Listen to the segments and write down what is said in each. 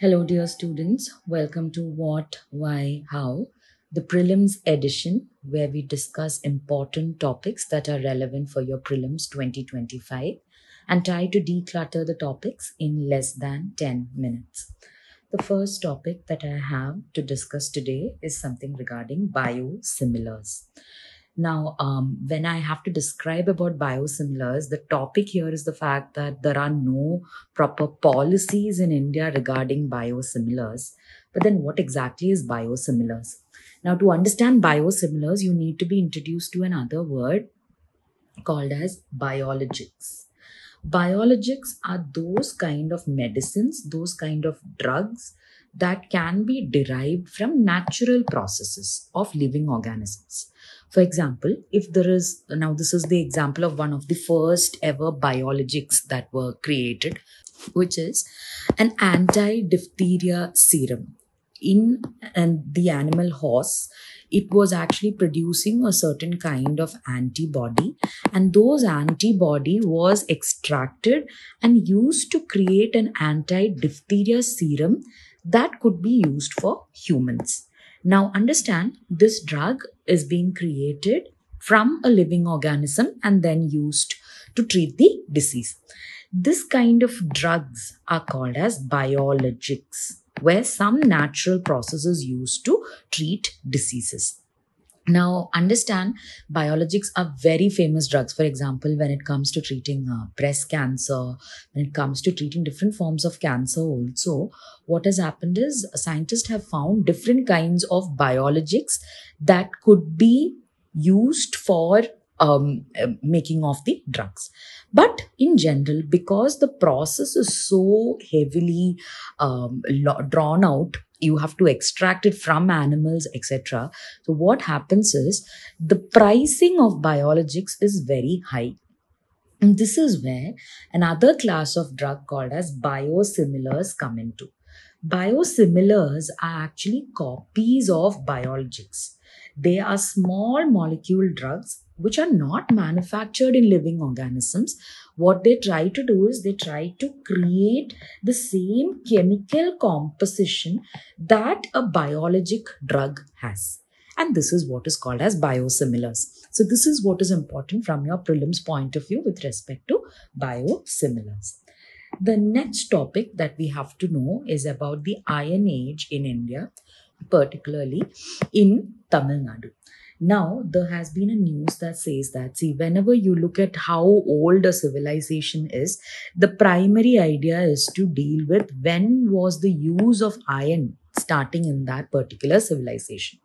Hello, dear students. Welcome to What, Why, How, the prelims edition, where we discuss important topics that are relevant for your prelims 2025 and try to declutter the topics in less than 10 minutes. The first topic that I have to discuss today is something regarding biosimilars. Now, when I have to describe about biosimilars, the topic here is the fact that there are no proper policies in India regarding biosimilars. But then, what exactly is biosimilars? Now, to understand biosimilars, you need to be introduced to another word called as biologics. Biologics are those kind of medicines, those kind of drugs that can be derived from natural processes of living organisms. For example, if there is, now this is the example of one of the first ever biologics that were created, which is an anti-diphtheria serum. In the animal horse, it was actually producing a certain kind of antibody, and those antibody was extracted and used to create an anti-diphtheria serum that could be used for humans. Now understand, this drug is being created from a living organism and then used to treat the disease. This kind of drugs are called as biologics, where some natural processes used to treat diseases. Now, understand, biologics are very famous drugs. For example, when it comes to treating breast cancer, when it comes to treating different forms of cancer also, what has happened is scientists have found different kinds of biologics that could be used for making of the drugs. But in general, because the process is so heavily drawn out, you have to extract it from animals, etc. So what happens is the pricing of biologics is very high. And this is where another class of drug called as biosimilars come into. Biosimilars are actually copies of biologics. They are small molecule drugs which are not manufactured in living organisms. What they try to do is they try to create the same chemical composition that a biologic drug has. And this is what is called as biosimilars. So this is what is important from your prelims point of view with respect to biosimilars. The next topic that we have to know is about the Iron Age in India, particularly in Tamil Nadu. Now, there has been a news that says that, see, whenever you look at how old a civilization is, the primary idea is to deal with when was the use of iron starting in that particular civilization.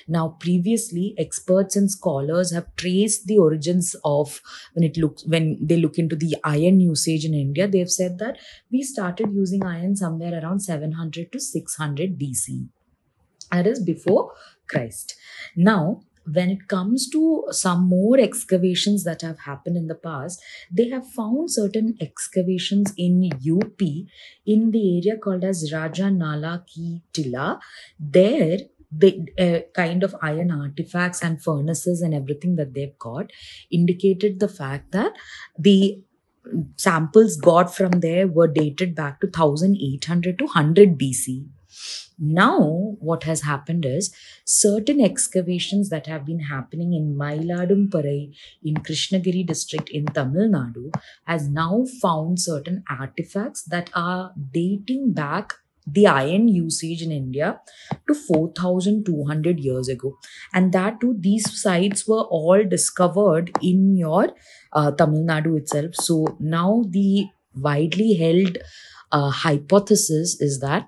Now, previously, experts and scholars have traced the origins of when they look into the iron usage in India. They've said that we started using iron somewhere around 700 to 600 BC. That is before Christ. Now, when it comes to some more excavations that have happened in the past, they have found certain excavations in UP in the area called as Raja Nala Ki Tilla. There, the kind of iron artifacts and furnaces and everything that they've got indicated the fact that the samples got from there were dated back to 1800 to 100 BC. Now, what has happened is certain excavations that have been happening in Mailadumparai in Krishnagiri district in Tamil Nadu has now found certain artifacts that are dating back the iron usage in India to 4,200 years ago. And that too, these sites were all discovered in your Tamil Nadu itself. So now the widely held hypothesis is that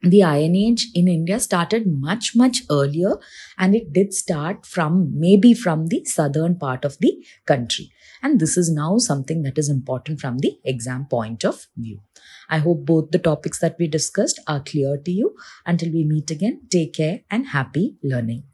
the Iron Age in India started much, much earlier, and it did start maybe from the southern part of the country. And this is now something that is important from the exam point of view. I hope both the topics that we discussed are clear to you. Until we meet again, take care and happy learning.